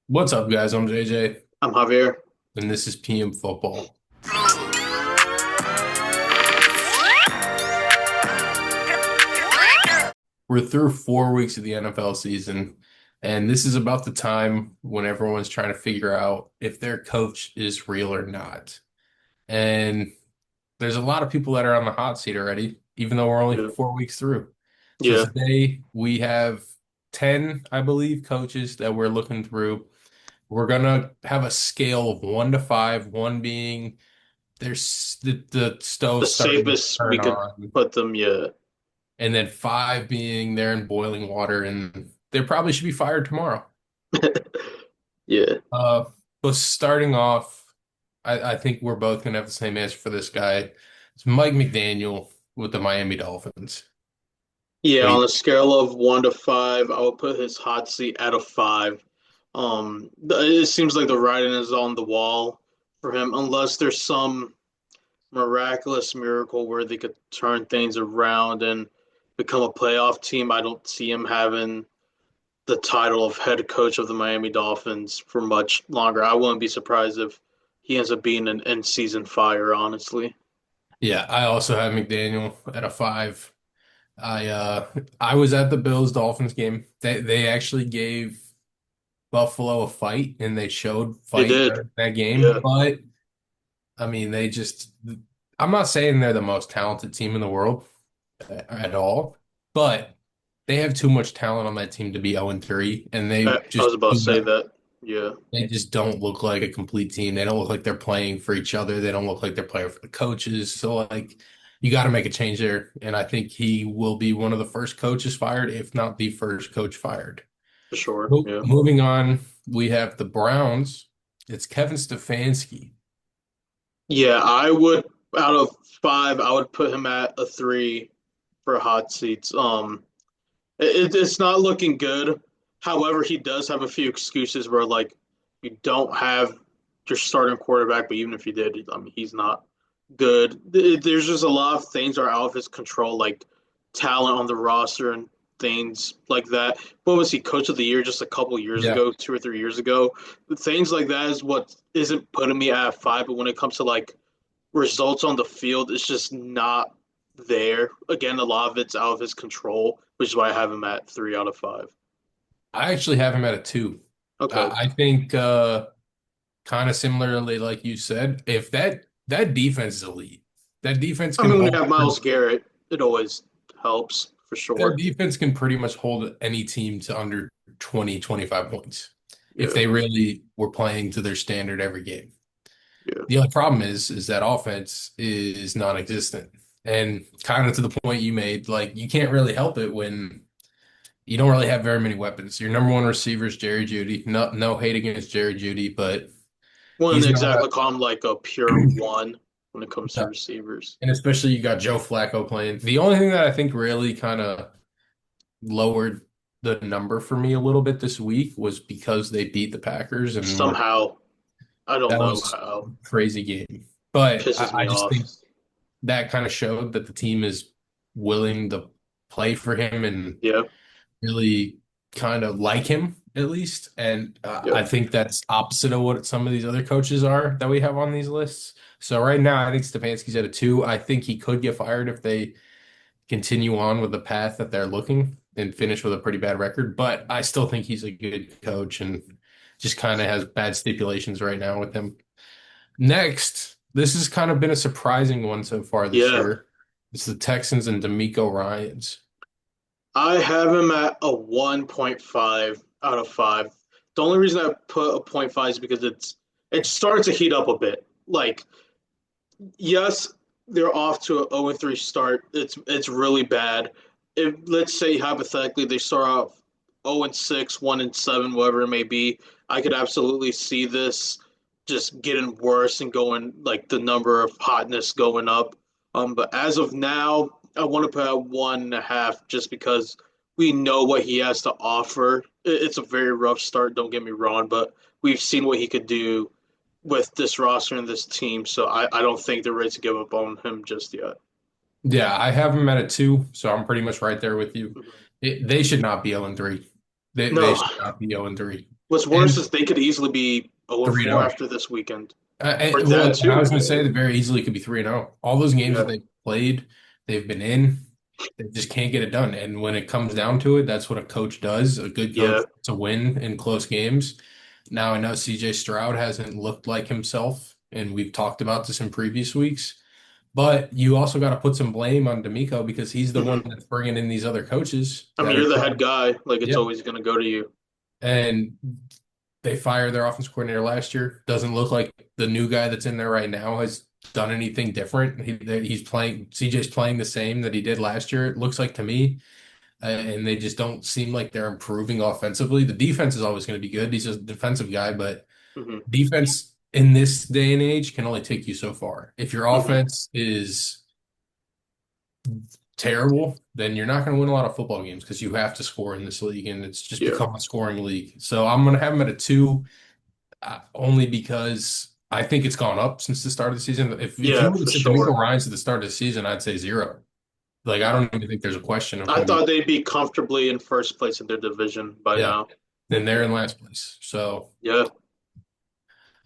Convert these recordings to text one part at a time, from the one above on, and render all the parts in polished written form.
What's up, guys? I'm JJ, I'm Javier. and this is PM Football. We're through 4 weeks of the NFL season, and this is about the time when everyone's trying to figure out if their coach is real or not. And there's a lot of people that are on the hot seat already, even though we're only Yeah. 4 weeks through. So Yeah. today we have 10, I believe, coaches that we're looking through. We're gonna have a scale of 1 to 5, one being there's the The stove starting to safest we turn could on, put them, yeah, and then 5 being they're in boiling water and they probably should be fired tomorrow. yeah. Uh, but starting off, I think we're both gonna have the same answer for this guy. It's Mike McDaniel with the Miami Dolphins. Yeah, What do on you? a scale of 1 to 5, I would put his hot seat at a 5. It seems like the writing is on the wall for him, unless there's some miraculous miracle where they could turn things around and become a playoff team. I don't see him having the title of head coach of the Miami Dolphins for much longer. I wouldn't be surprised if he ends up being an end season fire, honestly. Yeah, I also have McDaniel at a 5. I uh I was at the Bills Dolphins game. They actually gave Buffalo a fight and they showed They fight did. during that game, Yeah. but I mean, I'm not saying they're the most talented team in the world at all, but they have too much talent on that team to be 0-3, and I was about to say that. Yeah, they just don't look like a complete team. They don't look like they're playing for each other. They don't look like they're playing for the coaches. So, like, you got to make a change there. And I think he will be one of the first coaches fired, if not the first coach fired. for sure. Yeah. Moving on, we have the Browns. It's Kevin Stefanski. Yeah, I would out of 5, I would put him at a 3 for hot seats. It's not looking good. However, he does have a few excuses where like you don't have your starting quarterback, but even if you did, I mean he's not good. There's just a lot of things are out of his control, like talent on the roster and things like that. What was he, coach of the year just a couple years Yeah. ago, 2 or 3 years ago? Things like that is what isn't putting me at 5. But when it comes to like results on the field, it's just not there. Again, a lot of it's out of his control, which is why I have him at 3 out of 5. I actually have him at a 2. Okay. I think kind of similarly, like you said, if that defense is elite, that defense I can mean, when you hold have Miles Garrett, it always helps for that sure. defense can pretty much hold any team to under 20, 25 points if Yeah. they really were playing to their standard every game. Yeah. The only problem is that offense is non-existent. And kind of to the point you made, like you can't really help it when you don't really have very many weapons. Your number one receiver is Jerry Jeudy. No hate against Jerry Jeudy, but Wouldn't he's not exactly call him like a pure one when it comes to a, receivers. and especially you got Joe Flacco playing. The only thing that I think really kind of lowered the number for me a little bit this week was because they beat the Packers and were Somehow, I don't that know was how. a crazy game. But Pisses I me just off. think that kind of showed that the team is willing to play for him and Yeah. really kind of like him at least. And Yeah. I think that's opposite of what some of these other coaches are that we have on these lists. So right now, I think Stefanski's at a 2. I think he could get fired if they continue on with the path that they're looking and finish with a pretty bad record. But I still think he's a good coach and just kind of has bad stipulations right now with him. Next, this has kind of been a surprising one so far this Yeah. year. It's the Texans and D'Amico Ryans. I have him at a 1.5 out of 5. The only reason I put a point 0.5 is because it starts to heat up a bit. Like, yes, they're off to a 0-3 start. It's really bad. If let's say hypothetically they start off 0-6, 1-7, whatever it may be, I could absolutely see this just getting worse and going like the number of hotness going up. But as of now, I want to put at 1.5 just because we know what he has to offer. It's a very rough start, don't get me wrong, but we've seen what he could do with this roster and this team, so I don't think they're ready to give up on him just yet. Yeah, I have them at a 2, so I'm pretty much right there with you. Mhm. They should not be 0-3. They No, should not be 0-3. What's worse And is they could easily be 0-4 3-0. after this weekend, or Well, that and I was too. going to say that very easily could be 3-0. All those games that Yeah, they played, they've been in, they just can't get it done. And when it comes down to it, that's what a coach does. A good coach yeah. to win in close games. Now I know CJ Stroud hasn't looked like himself, and we've talked about this in previous weeks. But you also got to put some blame on D'Amico because he's the one Hmm. that's bringing in these other coaches I mean, that are you're the head trying. guy. Like it's Yeah. always going to go to you. And they fired their offense coordinator last year. Doesn't look like the new guy that's in there right now has done anything different. He's playing, CJ's playing the same that he did last year, it looks like to me. And they just don't seem like they're improving offensively. The defense is always going to be good. He's a defensive guy, but Hmm. defense in this day and age can only take you so far. If your Hmm. offense is terrible, then you're not going to win a lot of football games because you have to score in this league, and it's just Yeah, become a scoring league. So I'm going to have him at a 2, only because I think it's gone up since the start of the season. If you yeah, would have for said D'Amico sure. Ryans at the start of the season, I'd say 0. Like I don't even think there's a question of I him. thought they'd be comfortably in first place in their division by Yeah, now. then they're in last place. So Yeah,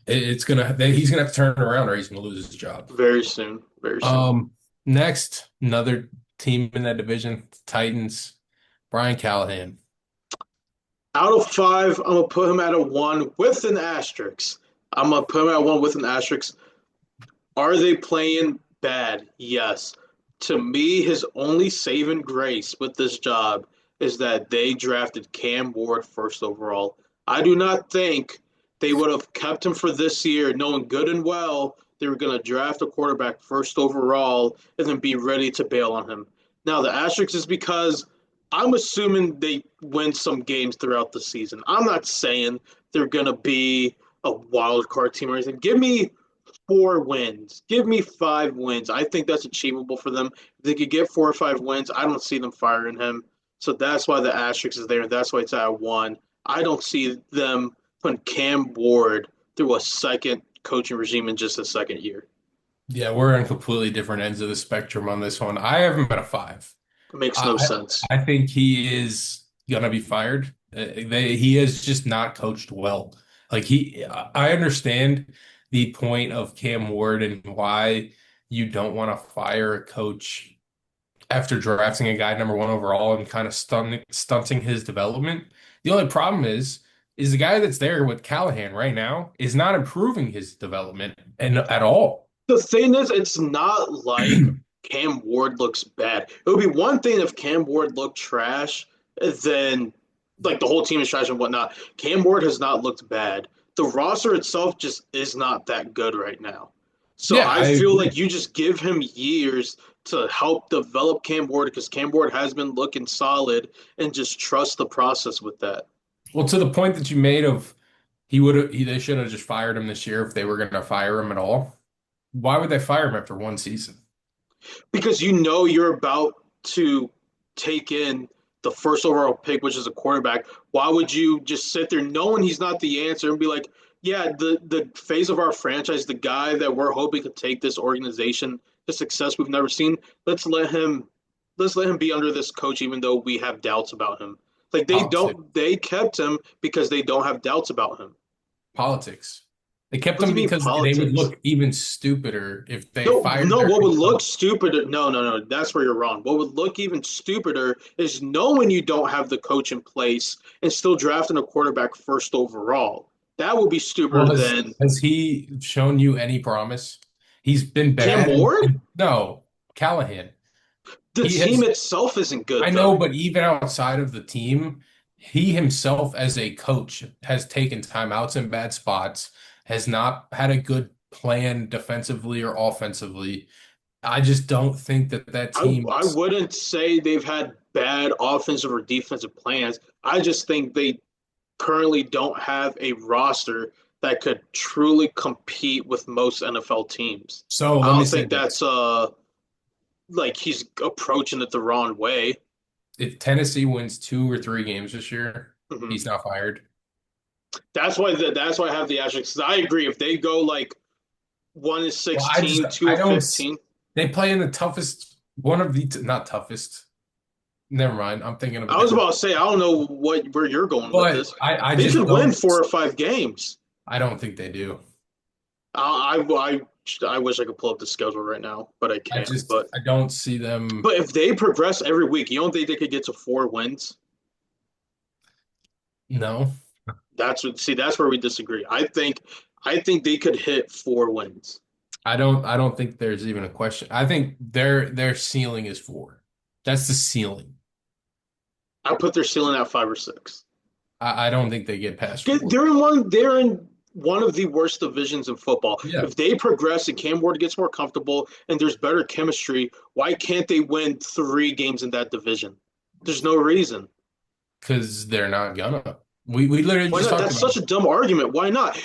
he's gonna have to turn it around or he's gonna lose his job. very soon, very soon. Um, Next, another team in that division, Titans, Brian Callahan. Out of five, I'm gonna put him at a one with an asterisk. I'm gonna put him at one with an asterisk. Are they playing bad? Yes. To me, his only saving grace with this job is that they drafted Cam Ward first overall. I do not think they would have kept him for this year, knowing good and well they were going to draft a quarterback first overall and then be ready to bail on him. Now, the asterisk is because I'm assuming they win some games throughout the season. I'm not saying they're going to be a wild card team or anything. Give me 4 wins. Give me 5 wins. I think that's achievable for them. If they could get 4 or 5 wins, I don't see them firing him. So that's why the asterisk is there, and that's why it's at one. I don't see them putting Cam Ward through a second coaching regime in just a second year. Yeah, we're on completely different ends of the spectrum on this one. I have him at a 5. It makes no I sense. I think he is gonna be fired. He has just not coached well. Like I understand the point of Cam Ward and why you don't want to fire a coach after drafting a guy number 1 overall and kind of stunting his development. The only problem is the guy that's there with Callahan right now is not improving his development and at all. The thing is, it's not like Cam Ward looks bad. It would be one thing if Cam Ward looked trash, then like the whole team is trash and whatnot. Cam Ward has not looked bad. The roster itself just is not that good right now. So Yeah, I I feel like agree. you just give him years to help develop Cam Ward because Cam Ward has been looking solid and just trust the process with that. Well, to the point that you made of they should have just fired him this year if they were going to fire him at all. Why would they fire him after 1 season? Because you know you're about to take in the first overall pick, which is a quarterback. Why would you just sit there knowing he's not the answer and be like, yeah, the phase of our franchise, the guy that we're hoping could take this organization to success we've never seen, let's let him be under this coach, even though we have doubts about him. Like Politics. they kept him because they don't have doubts about him. Politics. They kept What do him you mean because they would politics? look even stupider if they No, fired no, their what would head look coach. stupider, no, that's where you're wrong. What would look even stupider is knowing you don't have the coach in place and still drafting a quarterback first overall. That would be stupider Well, than has he shown you any promise? He's been Cam bad. Ward. No, Callahan. The He team has, itself isn't I good, know, though. but even outside of the team, he himself as a coach has taken timeouts in bad spots, has not had a good plan defensively or offensively. I just don't think that that team I is. wouldn't say they've had bad offensive or defensive plans. I just think they currently don't have a roster that could truly compete with most NFL teams. So I let me don't say think that's this. like he's approaching it the wrong way. If Tennessee wins 2 or 3 games this year, Mhm. he's not fired. That's why I have the asterisk. I agree. If they go like one is Well, I just 16, two I of don't. 15, They play in the toughest, one of the not toughest. never mind. I'm thinking of a I was different. about to say I don't know where you're going with But this. I They just could win don't. 4 or 5 games. I don't think they do. I wish I could pull up the schedule right now, but I can't. But I don't see them. but if they progress every week, you don't think they could get to 4 wins? No, That's where we disagree. I think they could hit 4 wins. I don't think there's even a question. I think their ceiling is four. That's the ceiling. I put their ceiling at 5 or 6. I don't think they get past four. They're in one of the worst divisions in football. Yeah, If they progress and Cam Ward gets more comfortable and there's better chemistry, why can't they win 3 games in that division? There's no reason. because they're not gonna. We literally Why just not? talked That's about such it. a dumb argument. Why not?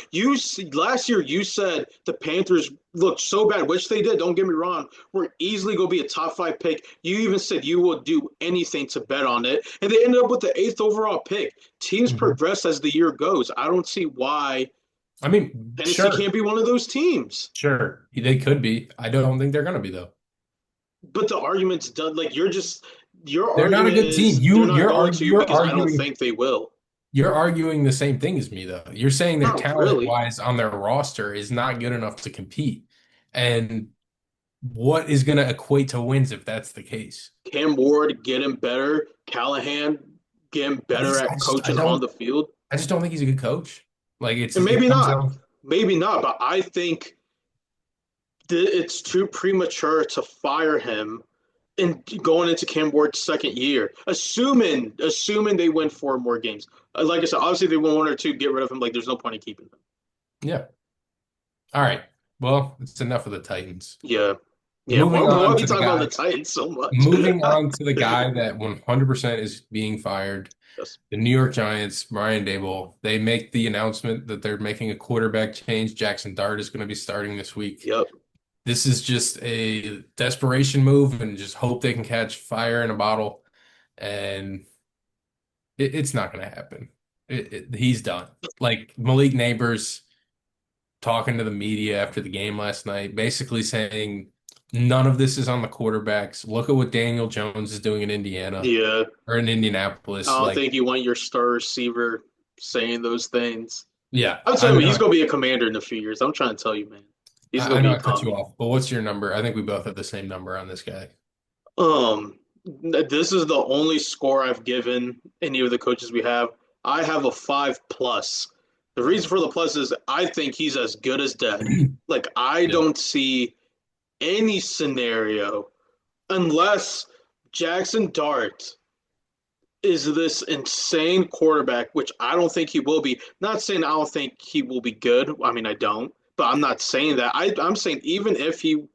Last year you said the Panthers looked so bad, which they did. Don't get me wrong. We're easily going to be a top 5 pick. You even said you will do anything to bet on it, and they ended up with the 8th overall pick. Teams Mhm. progress as the year goes. I don't see why I mean, Tennessee sure, can't be one of those teams. sure, they could be. I don't think they're gonna be though. But the argument's done. Like your They're not a argument good team. is they're not going to because I don't think they will. You're arguing the same thing as me, though. You're saying their Not talent really. wise on their roster is not good enough to compete. And what is going to equate to wins if that's the case? Cam Ward getting better. Callahan getting better at coaching on the field. I just don't think he's a good coach. Like And it maybe comes not. down. Maybe not. But I think it's too premature to fire him and going into Cam Ward's second year, assuming they win 4 more games. Like I said, obviously they win 1 or 2, get rid of him. Like there's no point in keeping him. Yeah. All right. Well, it's enough of the Titans. Yeah, yeah. Why, Moving why are on we to the talking about the guy. Titans so much? Moving on to the guy that 100% is being fired. Yes. The New York Giants, Brian Daboll. They make the announcement that they're making a quarterback change. Jackson Dart is going to be starting this week. Yep. This is just a desperation move and just hope they can catch fire in a bottle. And it's not going to happen. He's done. Like Malik Neighbors talking to the media after the game last night, basically saying none of this is on the quarterbacks. Look at what Daniel Jones is doing in Indiana Yeah. or in I Indianapolis. don't Like, think you want your star receiver saying those things. yeah, I'm I telling you, he's know. gonna be a commander in a few years. I'm trying to tell you, man. He's I gonna know be I cut you coming. off, but what's your number? I think we both have the same number on this guy. Um, this is the only score I've given any of the coaches we have. I have a 5 plus. The reason for the plus is I think he's as good as dead. Like I Yeah. don't see any scenario unless Jackson Dart is this insane quarterback, which I don't think he will be. Not saying I don't think he will be good. I mean, I don't, but I'm not saying that. I'm saying even if he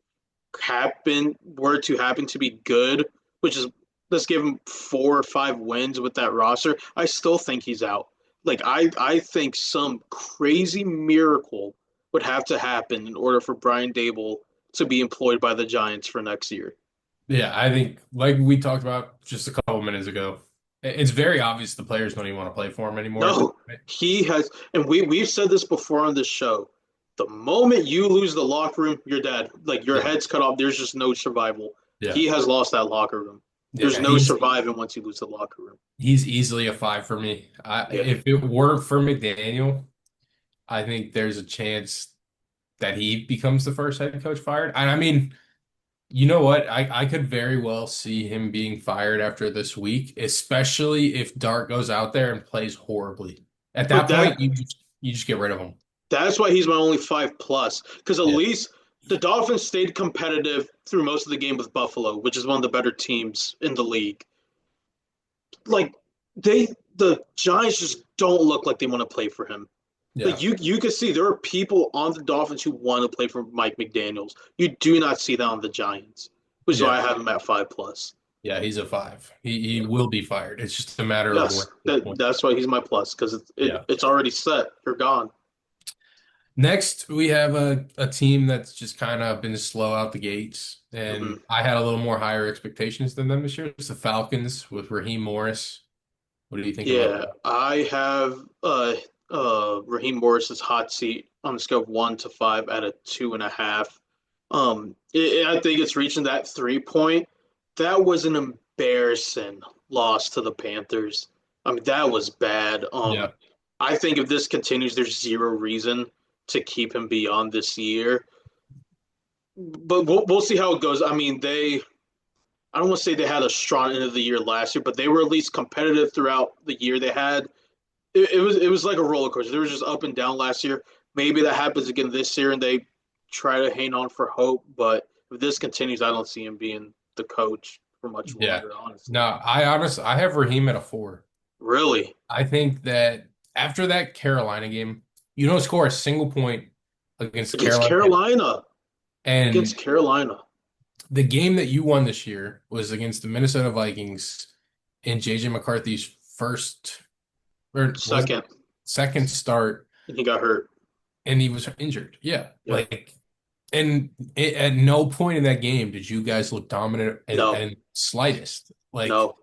were to happen to be good, which is let's give him 4 or 5 wins with that roster, I still think he's out. Like I think some crazy miracle would have to happen in order for Brian Dable to be employed by the Giants for next year. Yeah, I think like we talked about just a couple minutes ago, it's very obvious the players don't even want to play for him anymore. No, he has, and we've said this before on this show. The moment you lose the locker room, you're dead. Like your Yeah, head's cut off. There's just no survival. yeah, He has lost that locker room. There's yeah. no surviving once you lose the locker room. He's easily a five for me. Yeah, If it weren't for McDaniel, I think there's a chance that he becomes the first head coach fired. And I mean, you know what? I could very well see him being fired after this week, especially if Dart goes out there and plays horribly. At but that point, you just get rid of him. that's why he's my only 5 plus. Because at Yeah, least the Dolphins stayed competitive through most of the game with Buffalo, which is one of the better teams in the league. Like the Giants just don't look like they want to play for him. yeah, Like you can see there are people on the Dolphins who want to play for Mike McDaniels. You do not see that on the Giants, which is why yeah, I have him at 5 plus. yeah. He's a five. He will be fired. It's just a matter of when Yes, at this point. that's why he's my plus because Yeah. it's already set. You're gone. Next, we have a team that's just kind of been slow out the gates, and Hmm. I had a little more higher expectations than them this year. It's the Falcons with Raheem Morris. What do you think about Yeah, that? I have Raheem Morris's hot seat on the scale of 1 to 5 at a 2.5. I think it's reaching that 3 point. That was an embarrassing loss to the Panthers. I mean, that was bad. Yeah. I think if this continues, there's zero reason to keep him beyond this year. But we'll see how it goes. I mean, I don't want to say they had a strong end of the year last year, but they were at least competitive throughout the year they had. It was like a roller coaster. There was just up and down last year. Maybe that happens again this year, and they try to hang on for hope. But if this continues, I don't see him being the coach for much Yeah. longer. No, Honestly, I have Raheem at a 4. really, I think that after that Carolina game, you don't score a single point against against Carolina. Carolina, And against Carolina, the game that you won this year was against the Minnesota Vikings in JJ McCarthy's first or was it second, second start, and he got hurt. and he was injured. Yeah. Yeah, And at no point in that game did you guys look dominant no, and slightest. Like, no,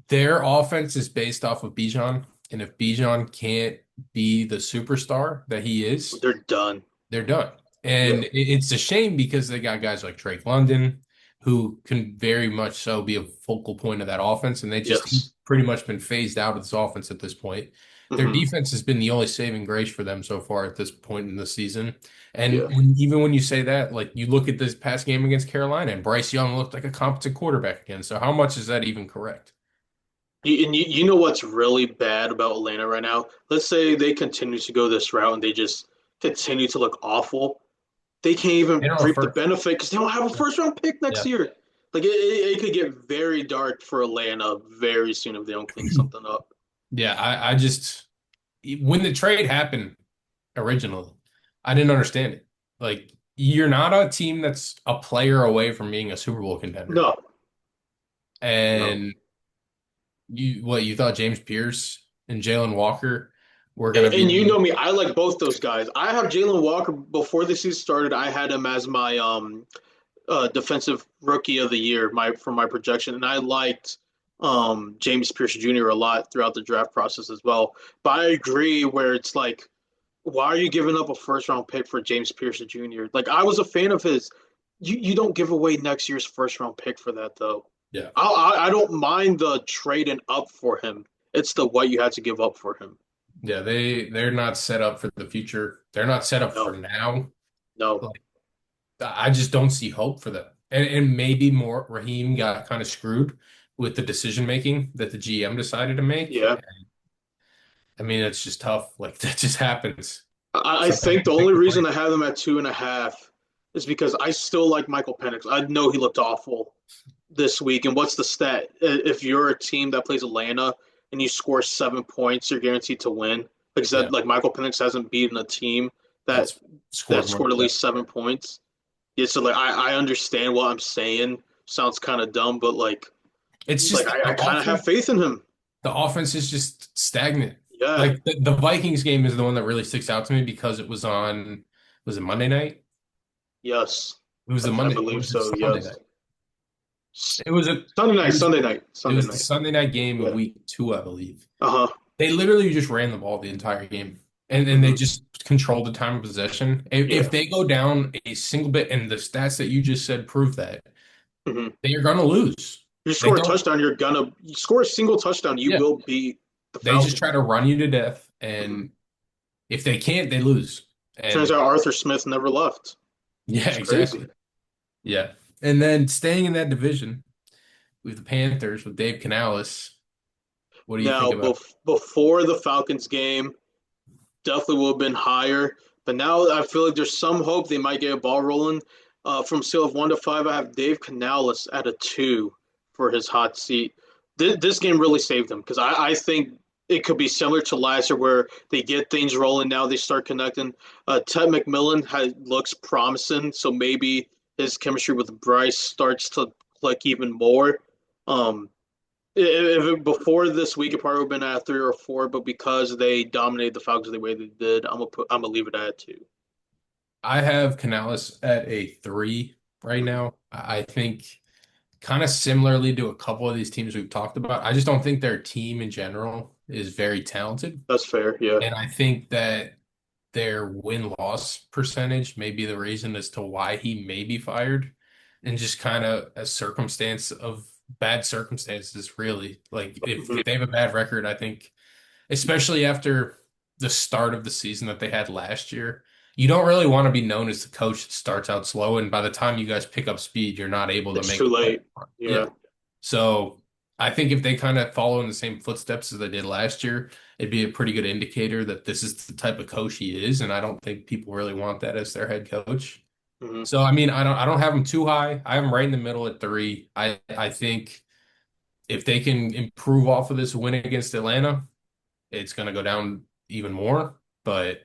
their offense is based off of Bijan, and if Bijan can't be the superstar that he is, they're done. they're done. Yeah, And it's a shame because they got guys like Drake London who can very much so be a focal point of that offense, and he's yes, pretty much been phased out of this offense at this point. Their hmm defense has been the only saving grace for them so far at this point in the season. And yeah. even when you say that, like you look at this past game against Carolina, and Bryce Young looked like a competent quarterback again. So how much is that even correct? You know what's really bad about Atlanta right now? Let's say they continue to go this route and they just continue to look awful. They can't They even don't reap the refer. benefit because they don't have a first round pick next Yeah. year. Like it could get very dark for Atlanta very soon if they don't clean something up. Yeah, I just when the trade happened originally, I didn't understand it. Like, you're not a team that's a player away from being a Super Bowl contender. No, no. And you thought James Pierce and Jalen Walker were And, gonna and you be. know me, I like both those guys. I have Jalen Walker before the season started. I had him as my defensive rookie of the year, my projection, and I liked James Pierce Jr. a lot throughout the draft process as well. But I agree where it's like, why are you giving up a first round pick for James Pierce Jr.? Like I was a fan of his. You don't give away next year's first round pick for that though. Yeah. I don't mind the trading up for him. It's the what you had to give up for him. Yeah, they're not set up for the future. They're not set up for No, now. no. Like, I just don't see hope for them. And maybe more Raheem got kind of screwed with the decision making that the GM decided to make. Yeah. I mean, it's just tough. Like, that just happens. I Sometimes think the you pick only the reason player. I have him at 2.5 is because I still like Michael Penix. I know he looked awful this week. And what's the stat? If you're a team that plays Atlanta and you score 7 points, you're guaranteed to win. Like I said, Yeah, like Michael Penix hasn't beaten a team that that's that scored more. scored at Yeah. least 7 points. Yeah, so like I understand what I'm saying. Sounds kind of dumb, but It's like just I kind of have faith in him. the offense is just stagnant. Yeah. Like the Vikings game is the one that really sticks out to me because it was on, was it Monday night? Yes. It was I it believe was so. Sunday Yes. night. It was a Sunday it night. was Sunday night. it Sunday was the night. Sunday night game of Yeah. week 2, I believe. Uh huh. They literally just ran the ball the entire game. And they hmm just controlled the time of possession. If Yeah. they go down a single bit, and the stats that you just said prove that, hmm they are gonna lose. You They score a don't, touchdown, you score a single touchdown, you yeah. will beat the They just Falcons. try to run you to death, hmm and if they can't, they lose. Turns And out Arthur Smith never left. yeah, It's crazy. exactly. Yeah. And then staying in that division with the Panthers with Dave Canales, what do you think Now, about? before the Falcons game, definitely would have been higher. But now I feel like there's some hope they might get a ball rolling. From scale of 1 to 5, I have Dave Canales at a 2 for his hot seat. This game really saved him because I think it could be similar to last year where they get things rolling. Now they start connecting. Ted McMillan looks promising, so maybe his chemistry with Bryce starts to click even more. Um, before this week, it probably would have been at 3 or 4, but because they dominated the Falcons the way they did, I'm gonna leave it at 2. I have Canales at a 3 right now. I think kind of similarly to a couple of these teams we've talked about. I just don't think their team in general is very talented. That's fair. Yeah. And I think that their win-loss percentage may be the reason as to why he may be fired, and just kind of a circumstance of bad circumstances, really. Like Mhm. if they have a bad record, I think, especially after the start of the season that they had last year, you don't really want to be known as the coach that starts out slow, and by the time you guys pick up speed, you're not able to It's make too a play. late. Yeah. Yeah, So I think if they kind of follow in the same footsteps as they did last year, it'd be a pretty good indicator that this is the type of coach he is, and I don't think people really want that as their head coach. hmm So I mean, I don't have him too high. I have him right in the middle at 3. I think if they can improve off of this win against Atlanta, it's going to go down even more. But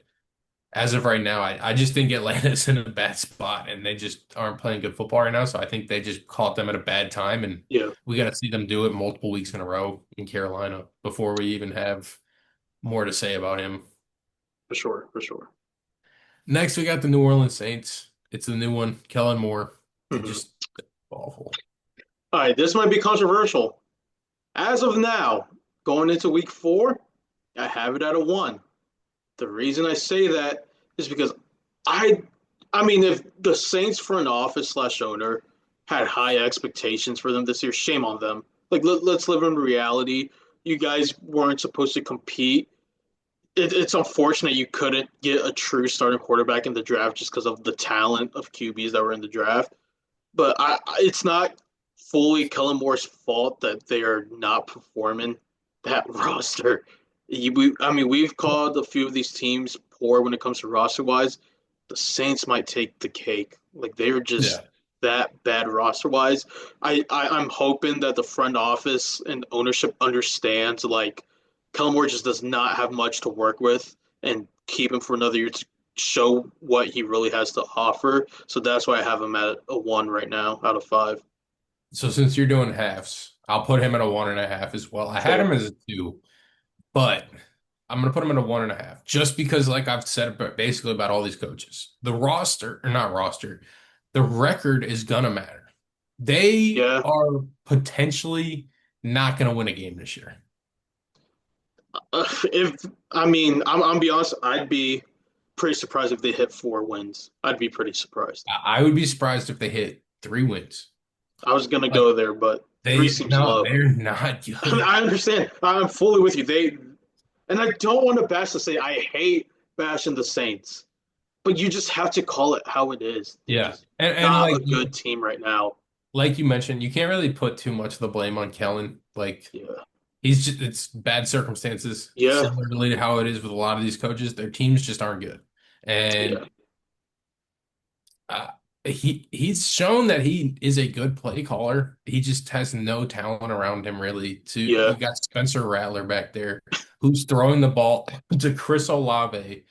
as of right now, I just think Atlanta's in a bad spot and they just aren't playing good football right now. So I think they just caught them at a bad time, and yeah, we got to see them do it multiple weeks in a row in Carolina before we even have more to say about him. for sure, for sure. Next, we got the New Orleans Saints. It's the new one, Kellen Moore. They hmm just awful. All right, this might be controversial. As of now, going into week 4, I have it at a 1. The reason I say that is because I I mean if the Saints front office slash owner had high expectations for them this year, shame on them. Like let's live in reality. You guys weren't supposed to compete. It's unfortunate you couldn't get a true starting quarterback in the draft just because of the talent of QBs that were in the draft. But it's not fully Kellen Moore's fault that they are not performing that roster. I mean, we've called a few of these teams poor when it comes to roster wise. The Saints might take the cake. Like they're just Yeah. that bad roster wise. I'm hoping that the front office and ownership understands like Kellen Moore just does not have much to work with and keep him for another year to show what he really has to offer. So that's why I have him at a 1 right now out of 5. So since you're doing halves, I'll put him at a 1.5 as well. I had him Fair. as a 2, but I'm gonna put him at a 1.5 just because, like I've said basically about all these coaches, the roster or not roster, the record is gonna matter. They Yeah. are potentially not gonna win a game this year. If I mean, I'm be honest, I'd be pretty surprised if they hit 4 wins. I'd be pretty surprised. I would be surprised if they hit 3 wins. I was gonna Like go there, but three they seems no, low. they're not good. I understand. I'm fully with you. And I don't want to bash to say I hate bashing the Saints, but you just have to call it how it is. They're Yeah, just and not a good team right now. like you mentioned, you can't really put too much of the blame on Kellen. Like Yeah. he's just it's bad circumstances, Yeah. similarly to how it is with a lot of these coaches. Their teams just aren't good, Yeah. and uh, he's shown that he is a good play caller. He just has no talent around him really. To Yeah. you got Spencer Rattler back there, who's throwing the ball to Chris Olave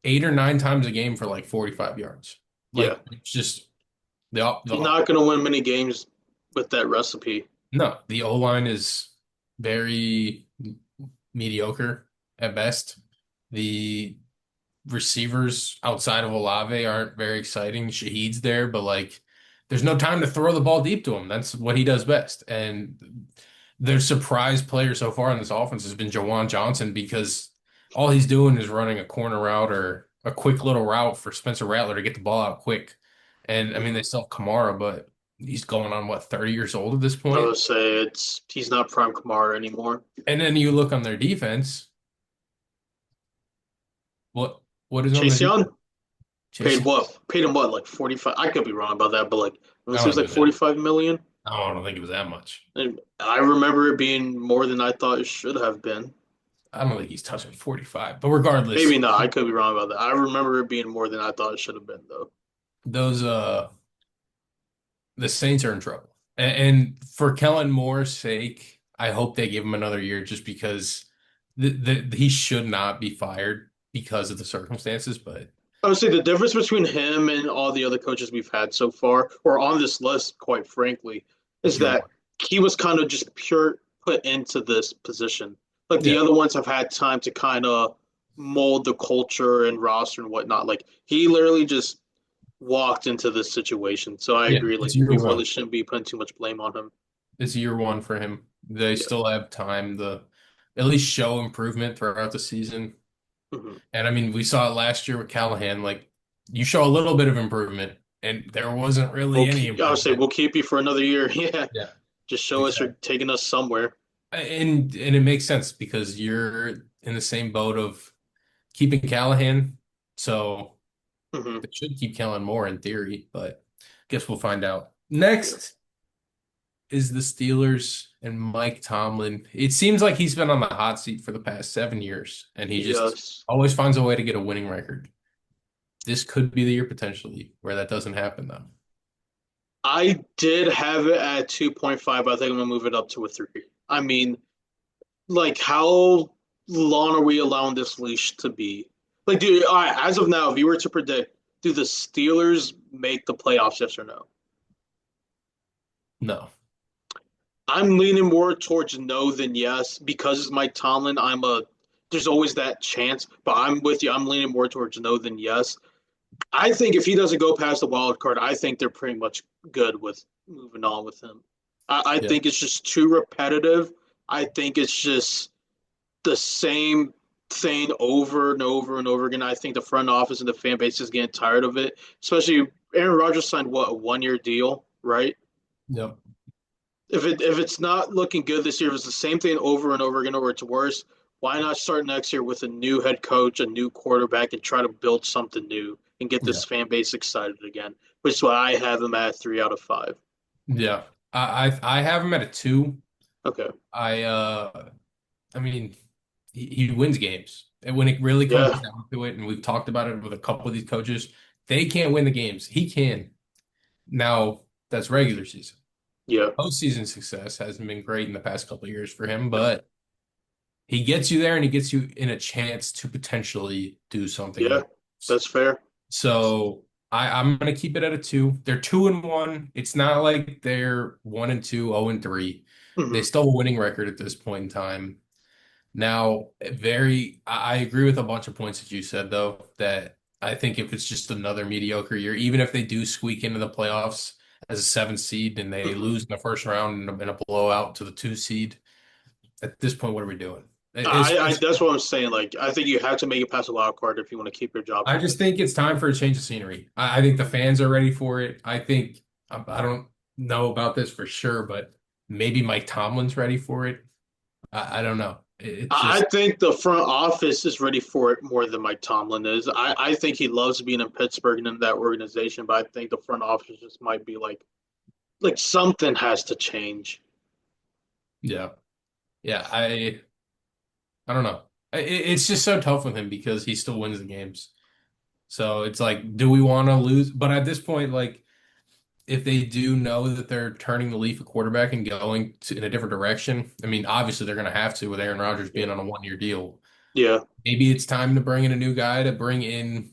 8 or 9 times a game for like 45 yards. Yeah. Like it's just He's the not gonna win many games with that recipe. no, the O line is very mediocre at best. The receivers outside of Olave aren't very exciting. Shaheed's there, but like there's no time to throw the ball deep to him. That's what he does best. And their surprise player so far in this offense has been Jawan Johnson because all he's doing is running a corner route or a quick little route for Spencer Rattler to get the ball out quick. And I mean, they Mhm. still have Kamara, but he's going on what, 30 years old at this I point? would say he's not prime Kamara anymore. And then you look on their defense. What what is on their Chase defense? Young Chase. paid him what, like 45. I could be wrong about that, but like it I was don't think like it was that. 45 million. I don't think it was that much. And I remember it being more than I thought it should have been. I don't think he's touching 45. But regardless, Maybe not. I could be wrong about that. I remember it being more than I thought it should have been, though. those the Saints are in trouble. And for Kellen Moore's sake, I hope they give him another year just because he should not be fired because of the circumstances. But I would say the difference between him and all the other coaches we've had so far, or on this list, quite frankly, it's is your that one. he was kind of just pure put into this position. Like the Yeah. other ones have had time to kind of mold the culture and roster and whatnot. Like he literally just walked into this situation. So I Yeah. agree. Like It's year we really one. shouldn't be putting too much blame on him. It's year one for him. They Yeah. still have time to at least show improvement throughout the season. Mhm. And I mean, we saw it last year with Callahan. Like, you show a little bit of improvement, and there wasn't really any I would say improvement. we'll keep you for another year. Yeah. Yeah. Just show us you're Exactly. taking us somewhere. And it makes sense because you're in the same boat of keeping Callahan. So Hmm. they should keep Kellen more in theory, but guess we'll find out. Next is the Steelers and Mike Tomlin. It seems like he's been on the hot seat for the past 7 years, and he just Yes. always finds a way to get a winning record. This could be the year potentially where that doesn't happen, though. I did have it at 2.5, but I think I'm gonna move it up to a 3. I mean, like how long are we allowing this leash to be? Like, do all right, as of now, if you were to predict, do the Steelers make the playoffs, yes or no? No. I'm leaning more towards no than yes because it's Mike Tomlin. There's always that chance, but I'm with you. I'm leaning more towards no than yes. I think if he doesn't go past the wild card, I think they're pretty much good with moving on with him. I Yeah. think it's just too repetitive. I think it's just the same thing over and over and over again. I think the front office and the fan base is getting tired of it. Especially Aaron Rodgers signed what, a 1 year deal, right? Yep. If it's not looking good this year, if it's the same thing over and over again, or it's worse, why not start next year with a new head coach, a new quarterback, and try to build something new and get Yeah. this fan base excited again? Which is why I have him at 3 out of 5. Yeah. I have him at a two. Okay. I I mean he wins games. And when it really Yeah. comes down to it, and we've talked about it with a couple of these coaches, they can't win the games. He can. Now, that's regular season. Yeah. Postseason success hasn't been great in the past couple of years for him, but he gets you there and he gets you in a chance to potentially do something in Yeah. the playoffs. That's fair. So I'm gonna keep it at a two. They're 2-1. It's not like they're 1-2, 0-3. They Hmm. still have a winning record at this point in time. Now, I agree with a bunch of points that you said, though, that I think if it's just another mediocre year, even if they do squeak into the playoffs as a 7 seed and they Hmm. lose in the first round in a blowout to the 2 seed, at this point, what are we doing? I that's what I'm saying. Like, I think you have to make it past the wild card if you want to keep your job I just anyways. think it's time for a change of scenery. I think the fans are ready for it. I think I don't know about this for sure, but maybe Mike Tomlin's ready for it. I don't know. It's I just think the front office is ready for it more than Mike Tomlin is. I think he loves being in Pittsburgh and in that organization, but I think the front office just might be like something has to change. yeah, yeah. I don't know. It's just so tough with him because he still wins the games. So it's like, do we want to lose? But at this point, like, if they do know that they're turning the leaf at quarterback and going in a different direction, I mean, obviously they're going to have to with Aaron Rodgers Yeah. being on a 1 year deal. Yeah. Maybe it's time to bring in a new guy to bring in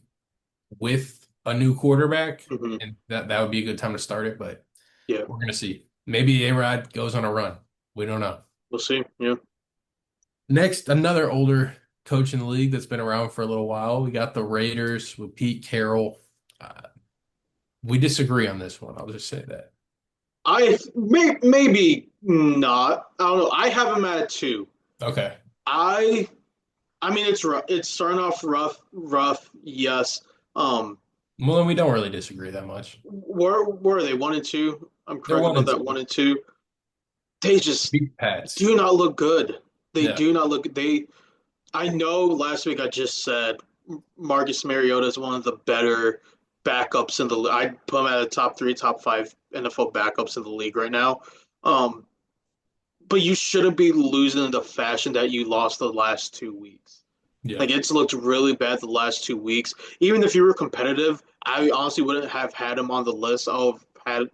with a new quarterback, Hmm. and that would be a good time to start it. But Yeah. we're going to see. Maybe A-Rod goes on a run. We don't know. We'll see. Yeah. Next, another older coach in the league that's been around for a little while. We got the Raiders with Pete Carroll. Uh, we disagree on this one. I'll just say that. Maybe not. I don't know. I have him at 2. Okay. I I mean it's rough. It's starting off rough. Yes. Um, Well, then we don't really disagree that much. where are they? 1 and 2. I'm They're correct one about and that. two. 1 and 2. They just Beat Pats. do not look good. They Yeah. do not look. They. I know. Last week I just said Marcus Mariota is one of the better backups in the. I put him at the top 3, top 5 NFL backups in the league right now. Um, but you shouldn't be losing in the fashion that you lost the last 2 weeks. Yeah. Like it's looked really bad the last 2 weeks. Even if you were competitive, I honestly wouldn't have had him on the list. I'll have had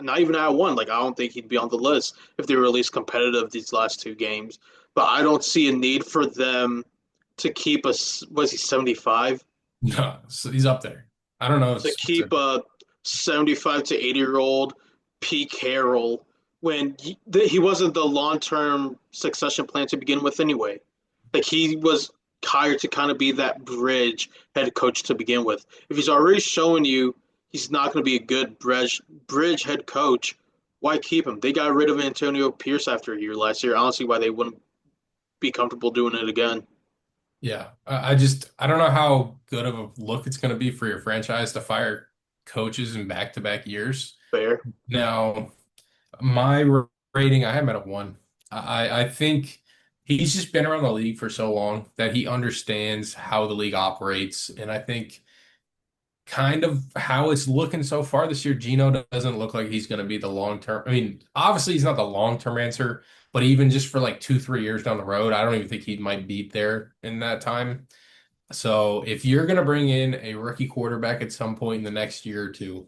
not even at one. Like I don't think he'd be on the list if they were at least competitive these last 2 games. But I don't see a need for them to keep us. Was he 75? No, so he's up there. I don't know To keep specific. a 75 to 80-year-old Pete Carroll when he wasn't the long term succession plan to begin with anyway. Like he was hired to kind of be that bridge head coach to begin with. If he's already showing you he's not going to be a good bridge head coach, why keep him? They got rid of Antonio Pierce after a year last year. I don't see why they wouldn't be comfortable doing it again. Yeah. I don't know how good of a look it's going to be for your franchise to fire coaches in back-to-back years. Fair. Now, my rating, I have him at a one. I think he's just been around the league for so long that he understands how the league operates. And I think kind of how it's looking so far this year, Gino doesn't look like he's going to be the long term. I mean, obviously he's not the long term answer, but even just for like 2, 3 years down the road, I don't even think he might be there in that time. So if you're going to bring in a rookie quarterback at some point in the next year or two,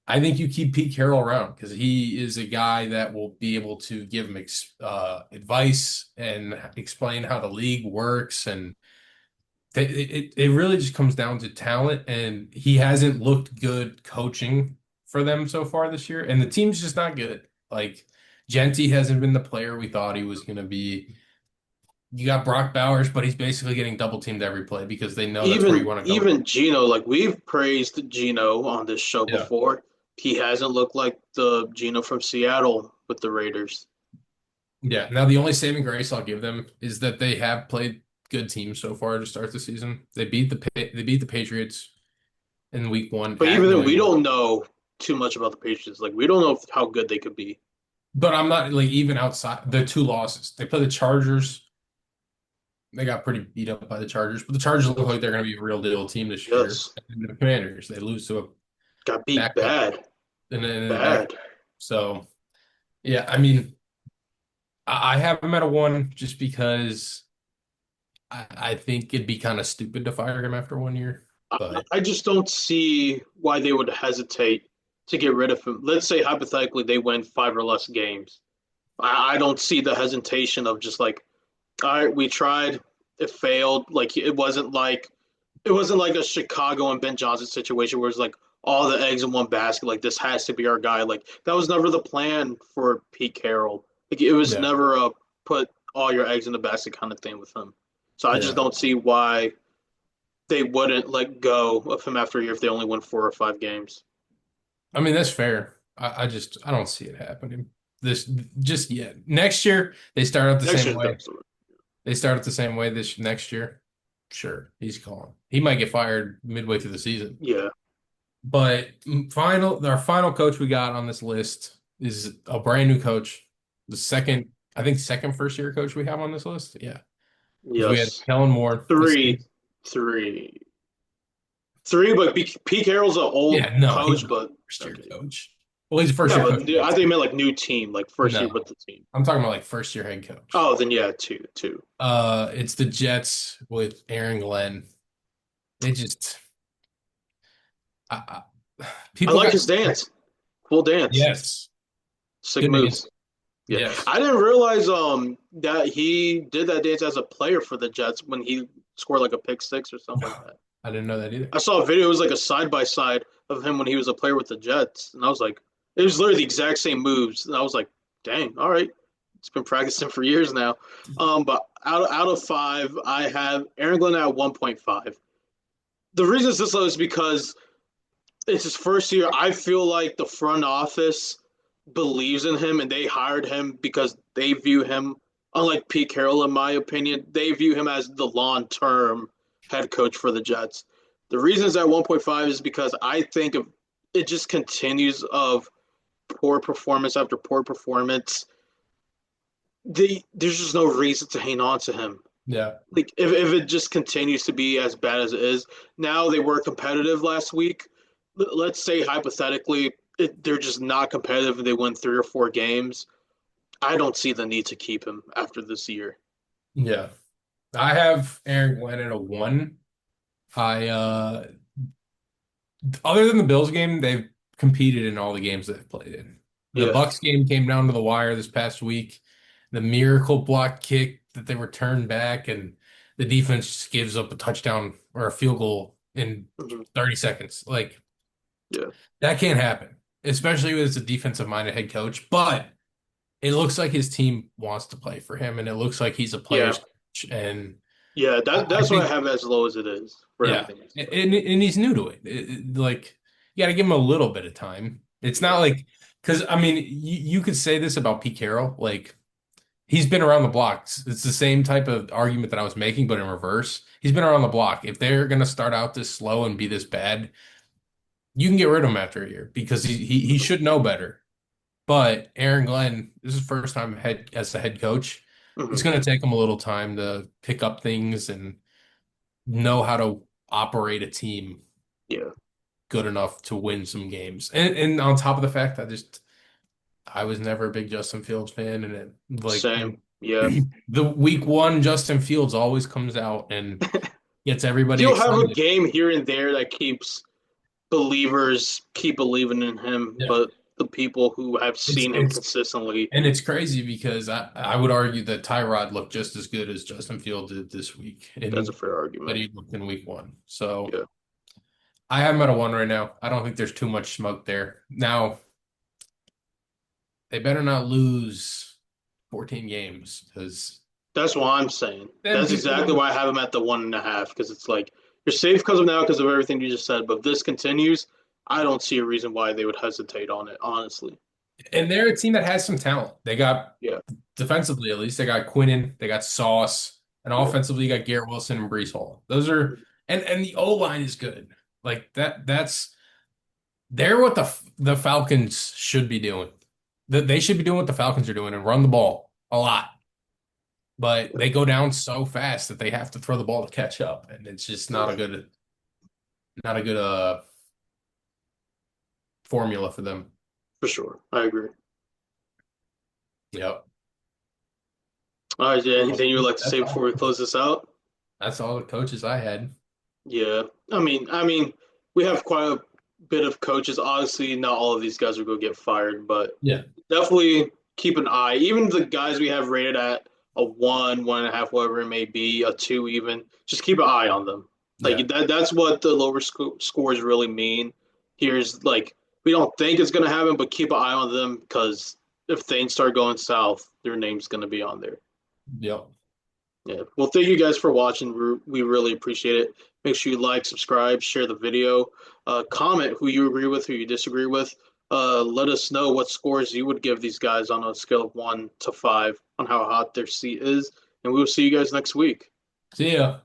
I think you keep Pete Carroll around because he is a guy that will be able to give him advice and explain how the league works. And it really just comes down to talent. And he hasn't looked good coaching for them so far this year. And the team's just not good. Like Genty hasn't been the player we thought he was going to be. You got Brock Bowers, but he's basically getting double teamed every play because they know that's where you Even want to go. even Gino, like we've praised Gino on this show Yeah. before. He hasn't looked like the Gino from Seattle with the Raiders. Yeah. Now the only saving grace I'll give them is that they have played good teams so far to start the season. They beat the Patriots in week one But at even then, New we England. don't know too much about the Patriots. Like we don't know how good they could be. But I'm not like even outside the two losses. They play the Chargers. They got pretty beat up by the Chargers, but the Chargers look like they're going to be a real deal team this year. Yes, And the Commanders, they lose to a got beat backup bad, and a backup. bad. So yeah, I mean, I have him at a one just because I think it'd be kind of stupid to fire him after 1 year. I, But I just don't see why they would hesitate to get rid of him. Let's say hypothetically they win five or less games. I don't see the hesitation of just like, all right, we tried, it failed. Like it wasn't like a Chicago and Ben Johnson situation where it's like all the eggs in one basket. Like this has to be our guy. Like that was never the plan for Pete Carroll. Like it was yeah, never a put all your eggs in the basket kind of thing with him. So I just yeah. don't see why they wouldn't let go of him after a year if they only win 4 or 5 games. I mean, that's fair. I don't see it happening this just yet. Next year they start out the Next same year's way. definitely. They start out the same way this next year. Sure, he's calling. He might get fired midway through the season. Yeah. But our final coach we got on this list is a brand new coach. The second, I think, second first year coach we have on this list. Yeah, because we had Yes. Kellen Moore. The Three. same. Three. Three, but Pete Carroll's an old Yeah, no, he's coach, not a but first year okay. coach. Well, he's a first Yeah, year but coach with I that think you team. meant like new team, like first year No, with the team. I'm talking about like first year head coach. Oh, then yeah, two, two. It's the Jets with Aaron Glenn. They just, I, I people like got his dance. Cool dance. yes, Sick good moves. dance. Yeah. Yes. I didn't realize that he did that dance as a player for the Jets when he scored like a pick six or something like No, that. I didn't know that either. I saw a video, it was like a side by side of him when he was a player with the Jets, and I was like, it was literally the exact same moves. And I was like, dang, all right. It's been practicing for years now. But out of five, I have Aaron Glenn at 1.5. The reason it's this low is because it's his first year. I feel like the front office believes in him and they hired him because they view him, unlike Pete Carroll, in my opinion, they view him as the long term head coach for the Jets. The reasons at 1.5 is because I think of it just continues of poor performance after poor performance. There's just no reason to hang on to him. Yeah. Like if it just continues to be as bad as it is. Now they were competitive last week. Let's say hypothetically they're just not competitive and they win 3 or 4 games. I don't see the need to keep him after this year. Yeah. I have Aaron Glenn at a one. I other than the Bills game, they've competed in all the games they've played in. The Yeah. Bucks game came down to the wire this past week. The miracle block kick that they returned back, and the defense just gives up a touchdown or a field goal in Mhm. 30 seconds. Like Yeah. that can't happen, especially with a defensive minded head coach. But it looks like his team wants to play for him, and it looks like he's a Yeah. player's coach. And Yeah. I That's what I think have as low as it is for yeah, everything else. and he's new to it. Like you got to give him a little bit of time. It's not like because I mean you could say this about Pete Carroll, like he's been around the block. It's the same type of argument that I was making, but in reverse. He's been around the block. If they're gonna start out this slow and be this bad, you can get rid of him after a year because he should know better. But Aaron Glenn, this is his first time head as a head coach. It's Hmm. going to take him a little time to pick up things and know how to operate a team Yeah, good enough to win some games. And on top of the fact, I was never a big Justin Fields fan, and same. Yeah. the week one Justin Fields always comes out and gets everybody He'll have a excited. game here and there that keeps believers keep believing in him, Yeah. but the people who have It's seen him it's consistently, and it's crazy because I would argue that Tyrod looked just as good as Justin Field did this week that's a in fair that argument. he looked in week one. So Yeah. I have him at a one right now. I don't think there's too much smoke there. Now they better not lose 14 games because That's what I'm saying. then That's people exactly will. why I have him at the 1.5 because it's like you're safe because of now because of everything you just said. But if this continues, I don't see a reason why they would hesitate on it, honestly. And they're a team that has some talent. They got Yeah. defensively at least they got Quinnen, they got Sauce, and Yeah. offensively you got Garrett Wilson and Brees Hall. Those are and the O line is good. Like that's they're what the Falcons should be doing. They should be doing what the Falcons are doing and run the ball a lot. But they go down so fast that they have to throw the ball to catch up, and it's just not a good formula for them. For sure. I agree. Yep. All right, yeah. Well, Anything you would like to that's say before all. we close this out? That's all the coaches I had. Yeah. I mean, we have quite a bit of coaches. Obviously, not all of these guys are going to get fired, but Yeah. definitely keep an eye. Even the guys we have rated at a 1.5, whatever it may be, a 2 even, just keep an eye on them. Yeah. Like that's what the lower scores really mean. Here's like we don't think it's going to happen, but keep an eye on them because if things start going south, their name's going to be on there. Yep. Yeah. Well, thank you guys for watching. We really appreciate it. Make sure you like, subscribe, share the video, comment who you agree with, who you disagree with. Let us know what scores you would give these guys on a scale of 1 to 5 on how hot their seat is. And we will see you guys next week. See ya.